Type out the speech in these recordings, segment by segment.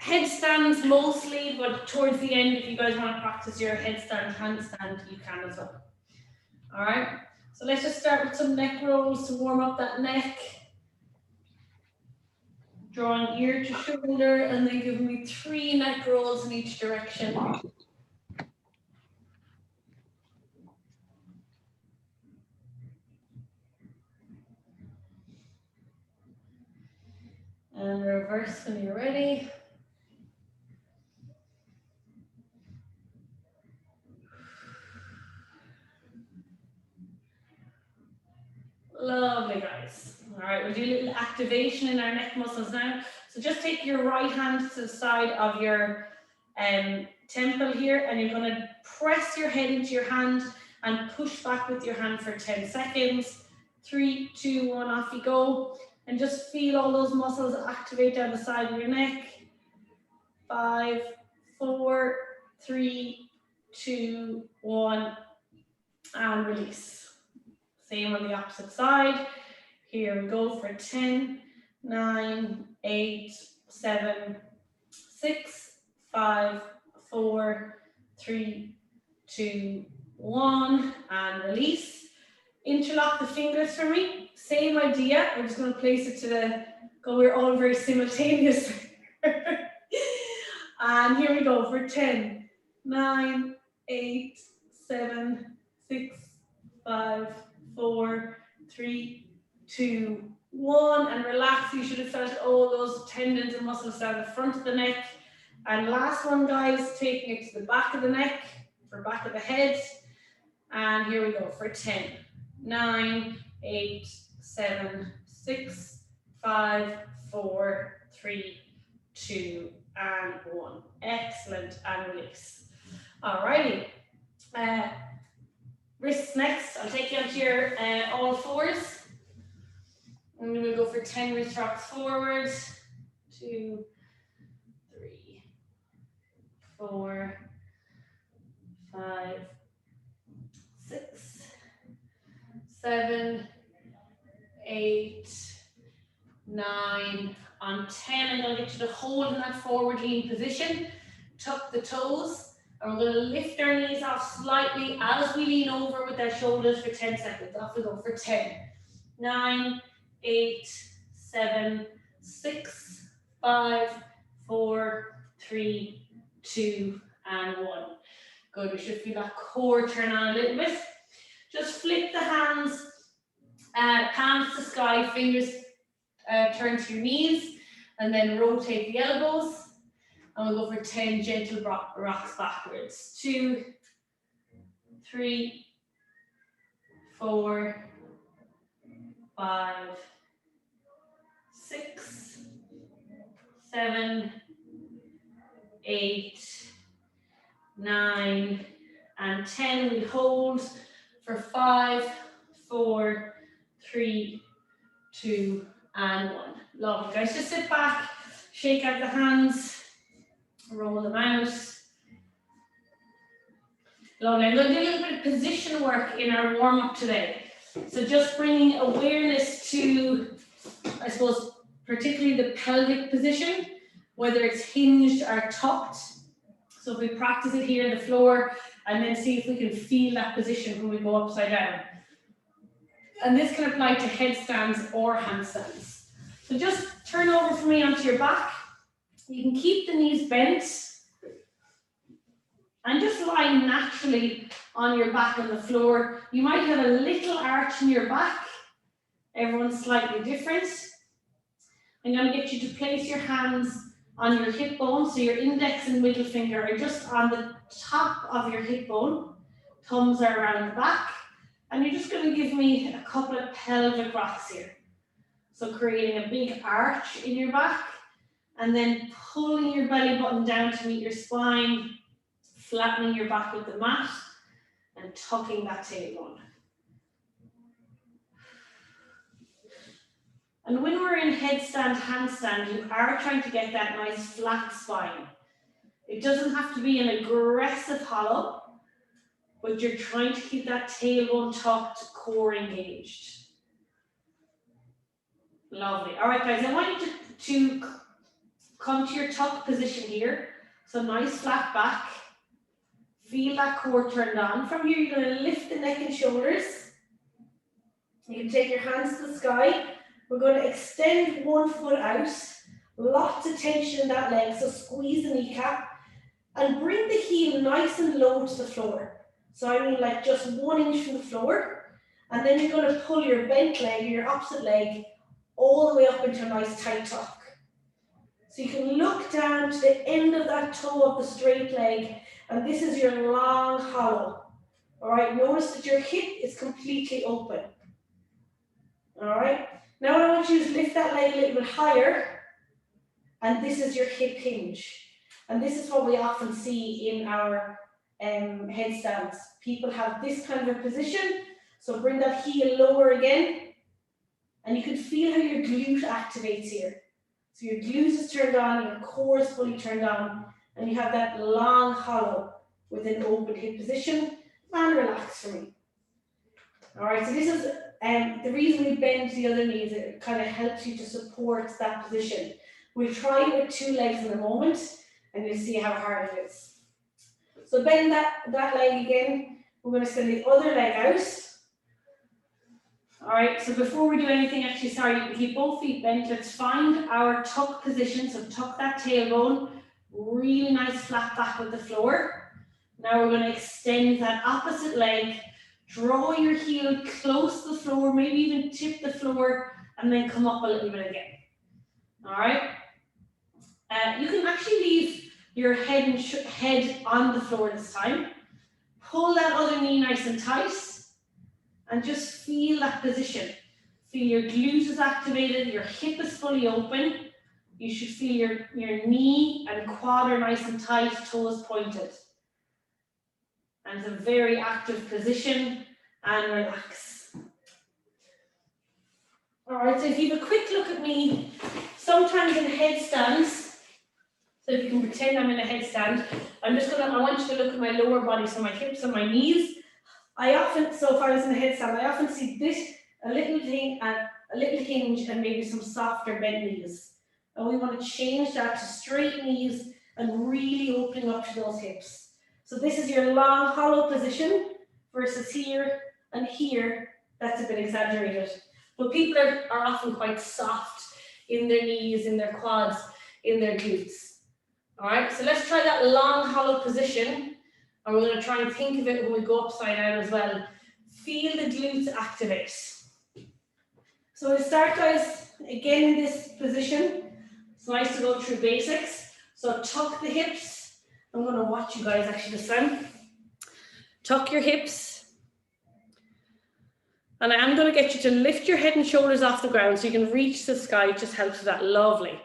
Headstands mostly, but towards the end, if you guys want to practice your headstand, handstand, you can as well. All right, so let's just start with some neck rolls to warm up that neck. Drawing ear to shoulder, and then giving me 3 neck rolls in each direction. And reverse when you're ready. Lovely, guys. All right, we'll do a little activation in our neck muscles now. So just take your right hand to the side of your temple here, and you're going to press your head into your hand and push back with your hand for 10 seconds. 3, 2, 1, off you go. And just feel all those muscles activate down the side of your neck. 5, 4, 3, 2, 1, and release. Same on the opposite side. Here we go for 10, 9, 8, 7, 6, 5, 4, 3, 2, 1, and release. Interlock the fingers for me. Same idea. We're just going to place it to the go. We're all very simultaneous. And here we go for 10, 9, 8, 7, 6, 5, 4, 3, 2, 1, and relax. You should have felt all those tendons and muscles down the front of the neck. And last one, guys, taking it to the back of the neck, or back of the head. And here we go for 10, 9, 8, 7, 6, 5, 4, 3, 2, and 1. Excellent, and release. Alrighty. Wrists next. I'll take you onto your all fours. And we'll go for 10 wrist rocks forward. 2, 3, 4, 5, 6, 7, 8, 9. On 10, I'm going to get you to hold in that forward lean position. Tuck the toes. And we're going to lift our knees off slightly as we lean over with our shoulders for 10 seconds. Off we go for 10, 9, 8, 7, 6, 5, 4, 3, 2, and 1. Good, we should feel that core turn on a little bit. Just flip the hands, palms to sky, fingers turn to your knees, and then rotate the elbows. And we'll go for 10 gentle rocks backwards. 2, 3, 4, 5, 6, 7, 8, 9, and 10. We hold for 5, 4, 3, 2, and 1. Lovely, guys. Just sit back, shake out the hands. Roll them out. Lovely. I'm going to do a little bit of position work in our warm-up today. So just bringing awareness to, I suppose, particularly the pelvic position, whether it's hinged or tucked. So if we practice it here on the floor, and then see if we can feel that position when we go upside down. And this can apply to headstands or handstands. So just turn over for me onto your back. You can keep the knees bent and just lie naturally on your back on the floor. You might have a little arch in your back. Everyone's slightly different. I'm going to get you to place your hands on your hip bone. So your index and middle finger are just on the top of your hip bone. Thumbs are around the back. And you're just going to give me a couple of pelvic rocks here. So creating a big arch in your back. And then pulling your belly button down to meet your spine, flattening your back with the mat, and tucking that tailbone. And when we're in headstand, handstand, you are trying to get that nice flat spine. It doesn't have to be an aggressive hollow, but you're trying to keep that tailbone tucked, core engaged. Lovely. All right, guys, I want you to come to your tuck position here. So nice flat back. Feel that core turned on. From here, you're going to lift the neck and shoulders. You can take your hands to the sky. We're going to extend one foot out. Lots of tension in that leg, so squeeze the kneecap. And bring the heel nice and low to the floor. So I mean like just 1 inch from the floor. And then you're going to pull your bent leg, or your opposite leg, all the way up into a nice tight tuck. So you can look down to the end of that toe of the straight leg, and this is your long hollow. All right, notice that your hip is completely open. All right, now what I want you to lift that leg a little bit higher, and this is your hip hinge. And this is what we often see in our headstands. People have this kind of a position, so bring that heel lower again, and you can feel how your glute activates here. So your glute is turned on, your core is fully turned on, and you have that long hollow with an open hip position, and relax for me. All right, so this is the reason we bend the other knee is it kind of helps you to support that position. We'll try it with 2 legs in a moment, and you'll see how hard it is. So bend that leg again. We're going to send the other leg out. All right, so before we do anything, actually, sorry, you can keep both feet bent. Let's find our tuck position. So tuck that tailbone, really nice flat back with the floor. Now we're going to extend that opposite leg, draw your heel close to the floor, maybe even tip the floor, and then come up a little bit again. All right, you can actually leave your head on the floor this time. Pull that other knee nice and tight. And just feel that position. Feel your glute is activated, your hip is fully open. You should feel your knee and quad are nice and tight, toes pointed. And it's a very active position, and relax. All right, so if you have a quick look at me, sometimes in headstands, so if you can pretend I'm in a headstand, I want you to look at my lower body, so my hips and my knees. So if I was in a headstand, I often see this, a little thing, and a little hinge, and maybe some softer bent knees. And we want to change that to straight knees and really opening up to those hips. So this is your long, hollow position versus here and here. That's a bit exaggerated. But people are often quite soft in their knees, in their quads, in their glutes. All right, so let's try that long, hollow position. And we're going to try and think of it when we go upside down as well. Feel the glutes activate. So we'll start, guys, again in this position. It's nice to go through basics. So tuck the hips. I'm going to watch you guys actually this time. Tuck your hips. And I am going to get you to lift your head and shoulders off the ground so you can reach the sky. It just helps with that. Lovely.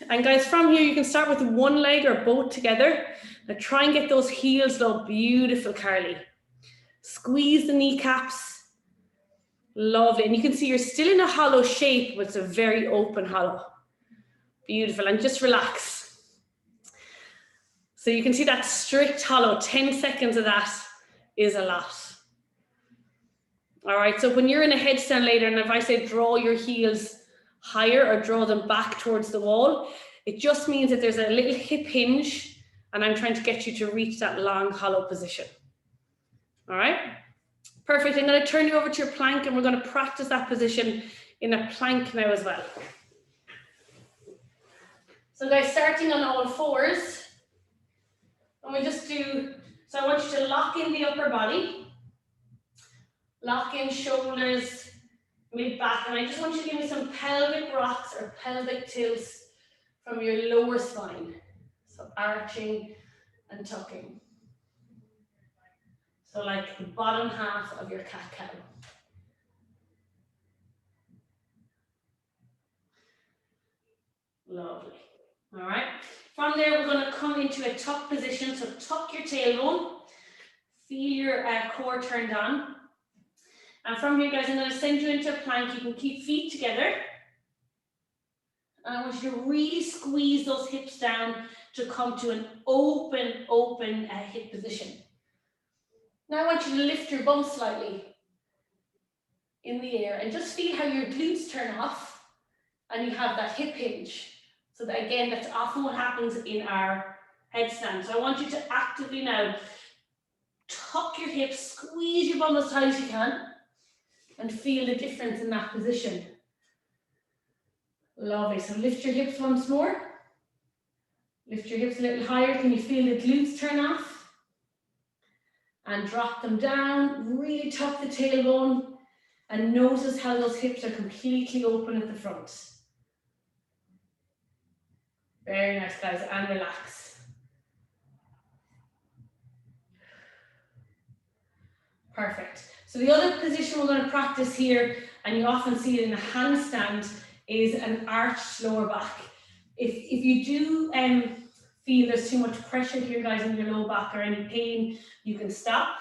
And guys, from here, you can start with 1 leg or both together. Now try and get those heels low. Beautiful, Carly. Squeeze the kneecaps. Lovely. And you can see you're still in a hollow shape, but it's a very open hollow. Beautiful. And just relax. So you can see that strict hollow. 10 seconds of that is a lot. All right. So when you're in a headstand later, and if I say draw your heels higher or draw them back towards the wall, it just means that there's a little hip hinge, and I'm trying to get you to reach that long hollow position. All right, perfect. I'm going to turn you over to your plank, and we're going to practice that position in a plank now as well. So guys, starting on all fours, and we just do, so I want you to lock in the upper body, lock in shoulders, mid-back, and I just want you to give me some pelvic rocks or pelvic tilts from your lower spine. So arching and tucking. So like the bottom half of your cat-cow. Lovely. All right. From there, we're going to come into a tuck position. So tuck your tailbone. Feel your core turned on. And from here, guys, I'm going to send you into a plank. You can keep feet together. And I want you to really squeeze those hips down to come to an open hip position. Now I want you to lift your bum slightly in the air and just feel how your glutes turn off and you have that hip hinge. So that, again, that's often what happens in our headstand. So I want you to actively now tuck your hips, squeeze your bum as tight as you can, and feel the difference in that position. Lovely. So lift your hips once more. Lift your hips a little higher. Can you feel the glutes turn off? And drop them down. Really tuck the tailbone. And notice how those hips are completely open at the front. Very nice, guys. And relax. Perfect. So the other position we're going to practice here, and you often see it in a handstand, is an arched lower back. If you do feel there's too much pressure here, guys, in your low back or any pain, you can stop.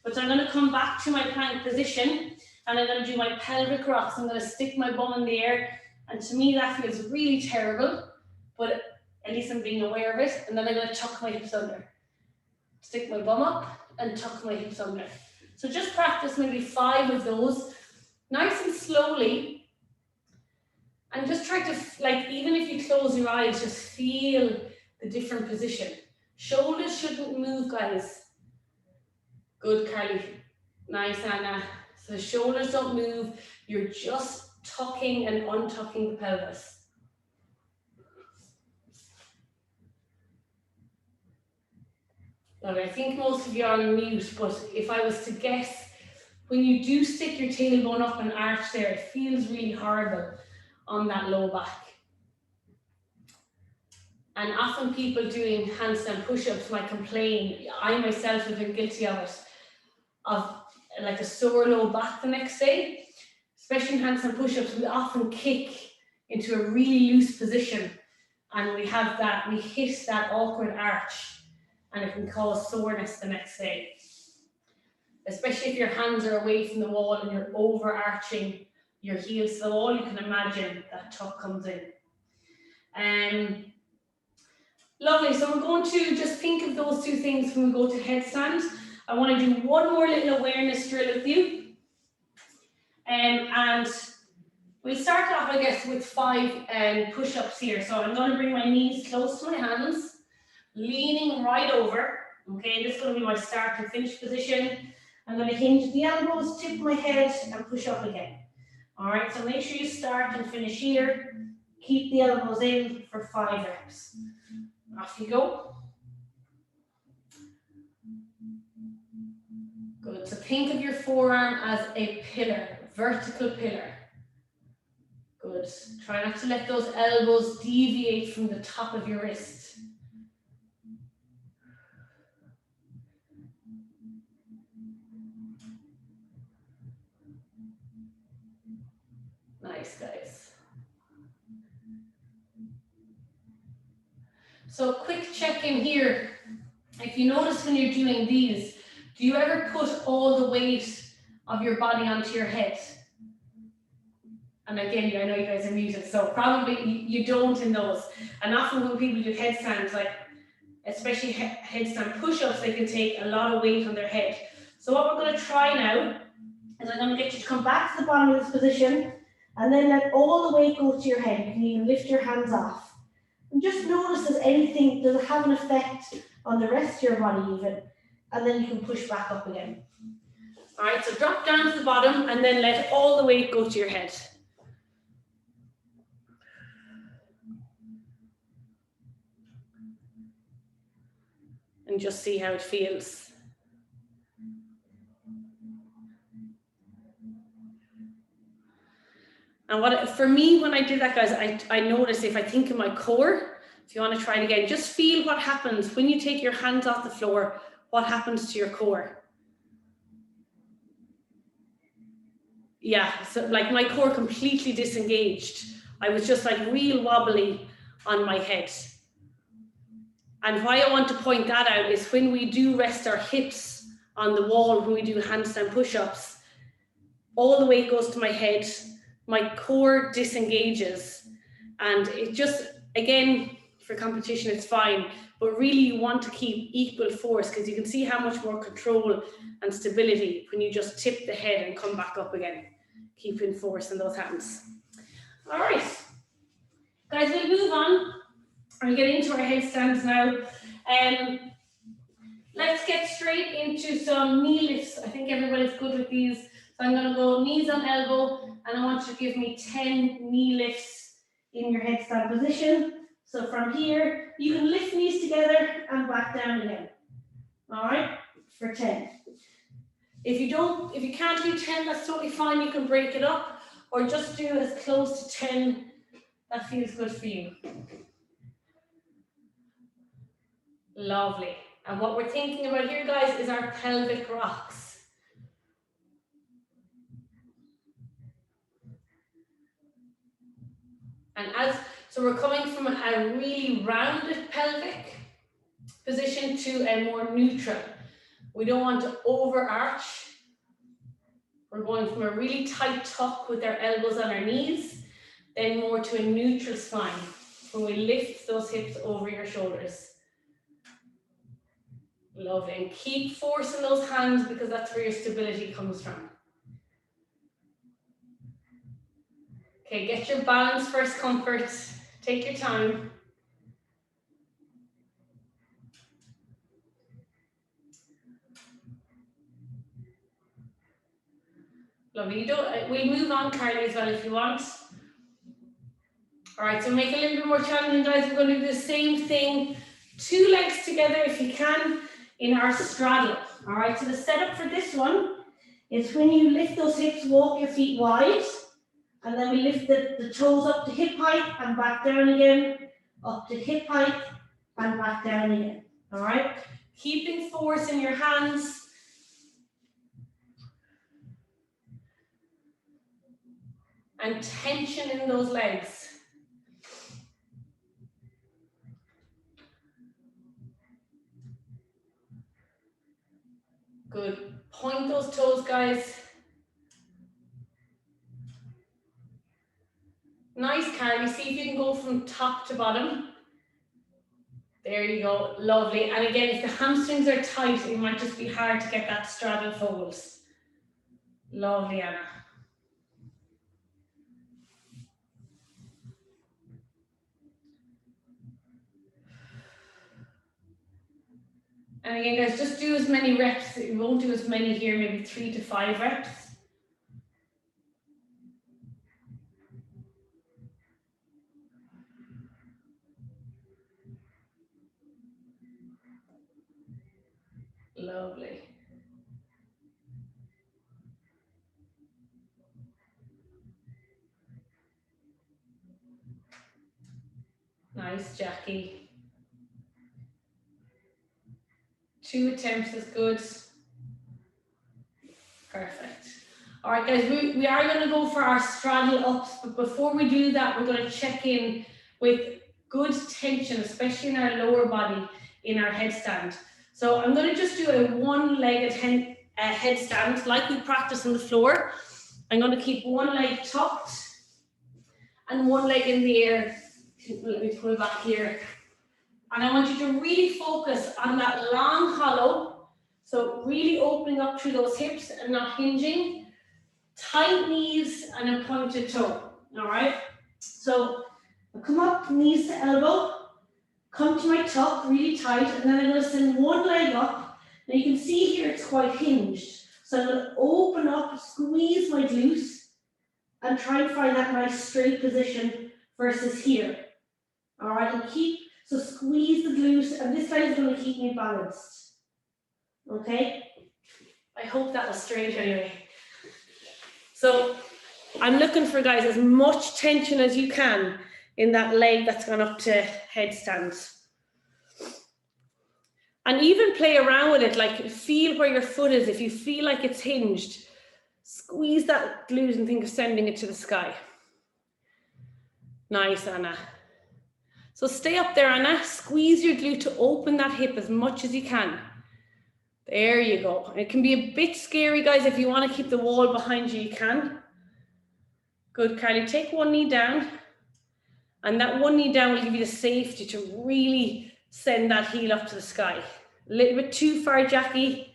But I'm going to come back to my plank position, and I'm going to do my pelvic rocks. I'm going to stick my bum in the air, and to me that feels really terrible, but at least I'm being aware of it. And then I'm going to tuck my hips under. Stick my bum up and tuck my hips under. So just practice maybe 5 of those, nice and slowly. And just try to, like, even if you close your eyes, just feel the different position. Shoulders shouldn't move, guys. Good, Carly. Nice, Anna. So the shoulders don't move. You're just tucking and untucking the pelvis. I think most of you are on mute, but if I was to guess, when you do stick your tailbone up and arch there, it feels really horrible on that low back. And often people doing handstand push-ups might complain, I myself have been guilty of it, of like a sore low back the next day. Especially in handstand push-ups, we often kick into a really loose position and we have that, we hit that awkward arch and it can cause soreness the next day. Especially if your hands are away from the wall and you're overarching your heels to the wall, you can imagine that tuck comes in. Lovely, so we're going to just think of those 2 things when we go to headstand. I want to do one more little awareness drill with you. And we'll start off, I guess, with 5 push-ups here. So I'm going to bring my knees close to my hands, leaning right over. Okay, this is going to be my start and finish position. I'm going to hinge the elbows, tip my head, and push up again. All right, so make sure you start and finish here. Keep the elbows in for 5 reps. Off you go. Good, so think of your forearm as a pillar, vertical pillar. Good, try not to let those elbows deviate from the top of your wrist. Nice, guys. So quick check-in here. If you notice when you're doing these, do you ever put all the weight of your body onto your head? And again, I know you guys are muted, so probably you don't in those. And often when people do headstands, like especially headstand push-ups, they can take a lot of weight on their head. So what we're going to try now is I'm going to get you to come back to the bottom of this position and then let all the weight go to your head. You can even lift your hands off. And just notice does it have an effect on the rest of your body even, and then you can push back up again. All right, so drop down to the bottom and then let all the weight go to your head. And just see how it feels. And for me, when I did that, guys, I noticed if I think in my core, if you want to try it again, just feel what happens when you take your hands off the floor, what happens to your core. Yeah, so like my core completely disengaged. I was just like real wobbly on my head. And why I want to point that out is when we do rest our hips on the wall, when we do handstand push-ups, all the weight goes to my head, my core disengages, and it just, again, for competition it's fine, but really you want to keep equal force because you can see how much more control and stability when you just tip the head and come back up again, keeping force in those hands. All right, Guys, we'll move on and get into our headstands now. Let's get straight into some knee lifts. I think everybody's good with these. So I'm going to go knees on elbow, and I want you to give me 10 knee lifts in your headstand position. So from here, you can lift knees together and back down again. All right, for 10. If you can't do 10, that's totally fine. You can break it up or just do as close to 10 that feels good for you. Lovely. And what we're thinking about here, guys, is our pelvic rocks. And so we're coming from a really rounded pelvic position to a more neutral. We don't want to overarch. We're going from a really tight tuck with our elbows on our knees, then more to a neutral spine when we lift those hips over your shoulders. Lovely. And keep forcing those hands because that's where your stability comes from. Okay, get your balance first, comfort. Take your time. Lovely. We'll move on, Carly, as well if you want. All right, so make it a little bit more challenging, guys. We're going to do the same thing. 2 legs together if you can in our straddle. All right, so the setup for this one is when you lift those hips, walk your feet wide, and then we lift the toes up to hip height and back down again, up to hip height and back down again. All right, keeping force in your hands. And tension in those legs. Good. Point those toes, guys. Nice, Carly. See if you can go from top to bottom. There you go. Lovely. And again, if the hamstrings are tight, it might just be hard to get that straddle fold. Lovely, Anna. And again, guys, just do as many reps. You won't do as many here, maybe 3 to 5 reps. Lovely. Nice, Jackie. 2 attempts is good. Perfect. All right, guys, we are going to go for our straddle ups, but before we do that, we're going to check in with good tension, especially in our lower body, in our headstand. So I'm going to just do a one-legged headstand, like we practice on the floor. I'm going to keep one leg tucked and one leg in the air. Let me pull back here. And I want you to really focus on that long hollow. So really opening up through those hips and not hinging. Tight knees and a pointed toe. All right. So I'll come up, knees to elbow. Come to my tuck, really tight. And then I'm going to send one leg up. Now you can see here it's quite hinged. So I'm going to open up, squeeze my glutes, and try and find that nice straight position versus here. All right. And so squeeze the glutes, and this leg is going to keep me balanced. Okay? I hope that was straight anyway. So I'm looking for, guys, as much tension as you can in that leg that's gone up to headstands. And even play around with it, like feel where your foot is. If you feel like it's hinged, squeeze that glute and think of sending it to the sky. Nice, Anna. So stay up there, Anna. Squeeze your glute to open that hip as much as you can. There you go. It can be a bit scary, guys. If you want to keep the wall behind you, you can. Good, Carly. Take one knee down. And that one knee down will give you the safety to really send that heel up to the sky. A little bit too far, Jackie.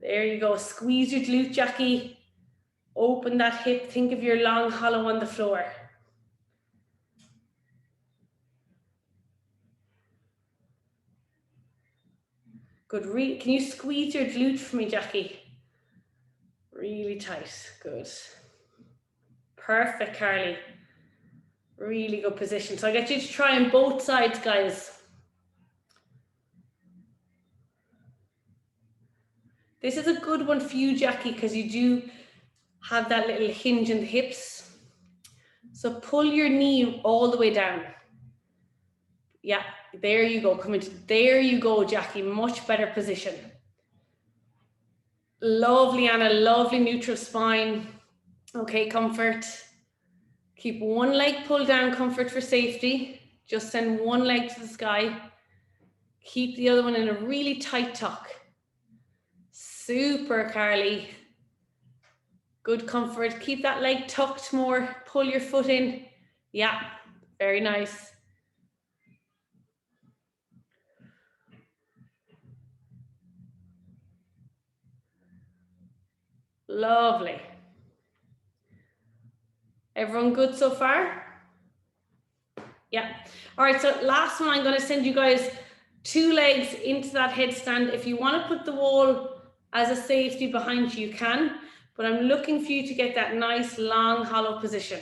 There you go. Squeeze your glute, Jackie. Open that hip. Think of your long hollow on the floor. Good. Can you squeeze your glute for me, Jackie? Really tight. Good. Perfect, Carly. Really good position. So I get you to try on both sides, guys. This is a good one for you, Jackie, because you do have that little hinge in the hips. So pull your knee all the way down. Yeah, there you go. Come into, there you go, Jackie. Much better position. Lovely, Anna. Lovely neutral spine. Okay, comfort. Keep one leg pulled down, comfort for safety. Just send one leg to the sky. Keep the other one in a really tight tuck. Super, Carly. Good comfort. Keep that leg tucked more. Pull your foot in. Yeah, very nice. Lovely. Everyone good so far? Yeah. All right, so last one, I'm going to send you guys 2 legs into that headstand. If you want to put the wall as a safety behind you, you can, but I'm looking for you to get that nice long hollow position.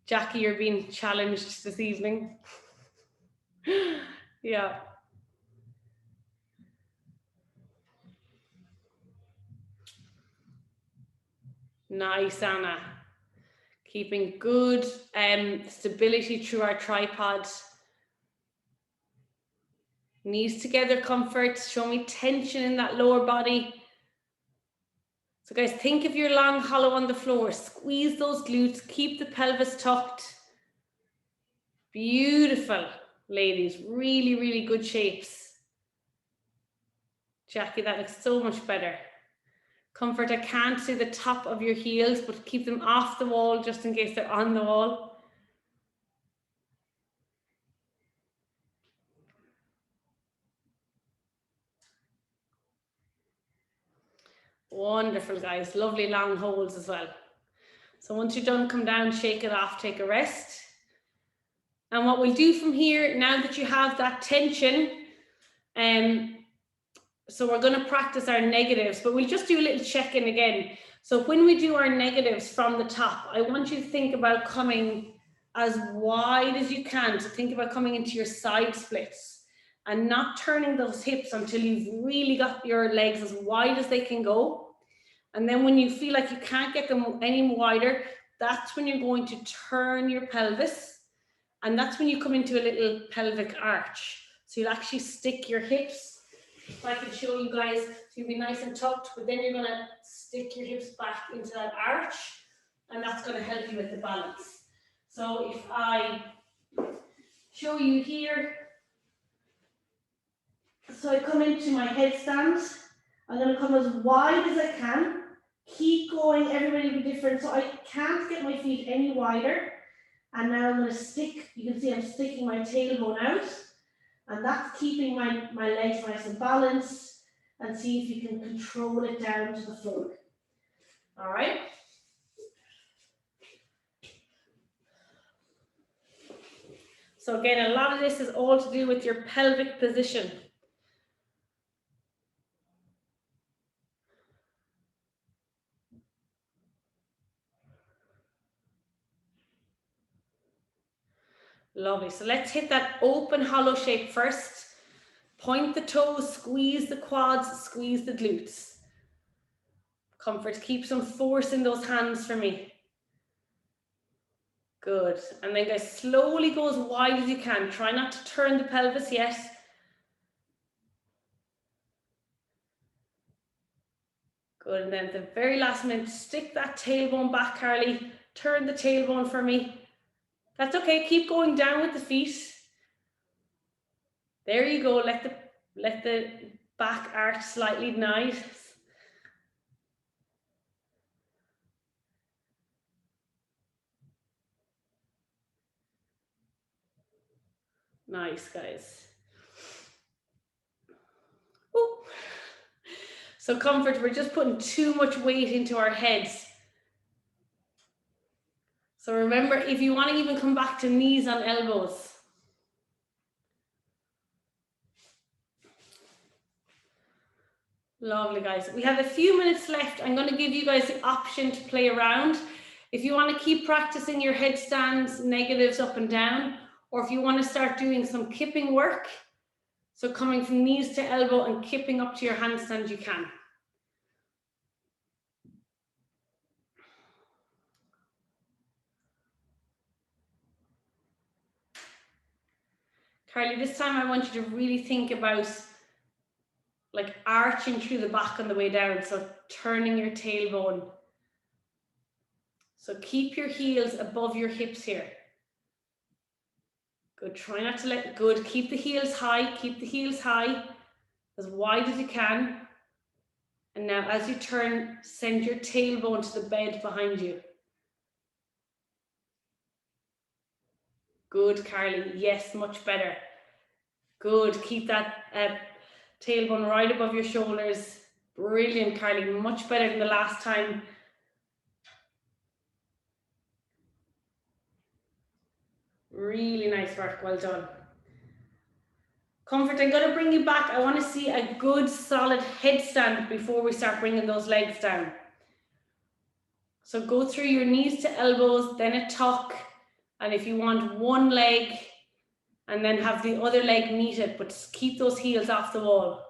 Jackie, you're being challenged this evening. Yeah. Nice, Anna. Keeping good stability through our tripod. Knees together, comfort. Show me tension in that lower body. So guys, think of your long hollow on the floor. Squeeze those glutes. Keep the pelvis tucked. Beautiful, ladies. Really, really good shapes. Jackie, that looks so much better. Comfort, I can't see the top of your heels, but keep them off the wall just in case they're on the wall. Wonderful, guys. Lovely long holds as well. So once you're done, come down, shake it off, take a rest. And what we'll do from here, now that you have that tension, so we're going to practice our negatives, but we'll just do a little check-in again. So when we do our negatives from the top, I want you to think about coming as wide as you can. So think about coming into your side splits and not turning those hips until you've really got your legs as wide as they can go. And then when you feel like you can't get them any wider, that's when you're going to turn your pelvis. And that's when you come into a little pelvic arch. So you'll actually stick your hips. If I can show you guys, so you'll be nice and tucked, but then you're going to stick your hips back into that arch, and that's going to help you with the balance. So if I show you here, so I come into my headstand, I'm going to come as wide as I can. Keep going, everybody will be different. So I can't get my feet any wider. And now I'm going to stick, you can see I'm sticking my tailbone out. And that's keeping my legs nice and balanced. And see if you can control it down to the floor. All right. So again, a lot of this is all to do with your pelvic position. Lovely. So let's hit that open hollow shape first. Point the toes, squeeze the quads, squeeze the glutes. Comfort, keep some force in those hands for me. Good. And then guys, slowly go as wide as you can. Try not to turn the pelvis yet. Good. And then at the very last minute, stick that tailbone back, Carly. Turn the tailbone for me. That's okay. Keep going down with the feet. There you go. Let the back arch slightly nice. Nice, guys. Ooh. So comfort, we're just putting too much weight into our heads. So remember, if you want to even come back to knees on elbows. Lovely, guys. We have a few minutes left. I'm going to give you guys the option to play around. If you want to keep practicing your headstands, negatives up and down, or if you want to start doing some kipping work, so coming from knees to elbow and kipping up to your handstand, you can. Carly, this time I want you to really think about like arching through the back on the way down, so turning your tailbone. So keep your heels above your hips here. Good, try not to let, good, keep the heels high, as wide as you can. And now as you turn, send your tailbone to the bed behind you. Good, Carly, yes, much better. Good, keep that tailbone right above your shoulders. Brilliant, Carly, much better than the last time. Really nice work, well done. Comfort, I'm going to bring you back. I want to see a good solid headstand before we start bringing those legs down. So go through your knees to elbows, then a tuck. And if you want one leg, and then have the other leg meet it, but keep those heels off the wall.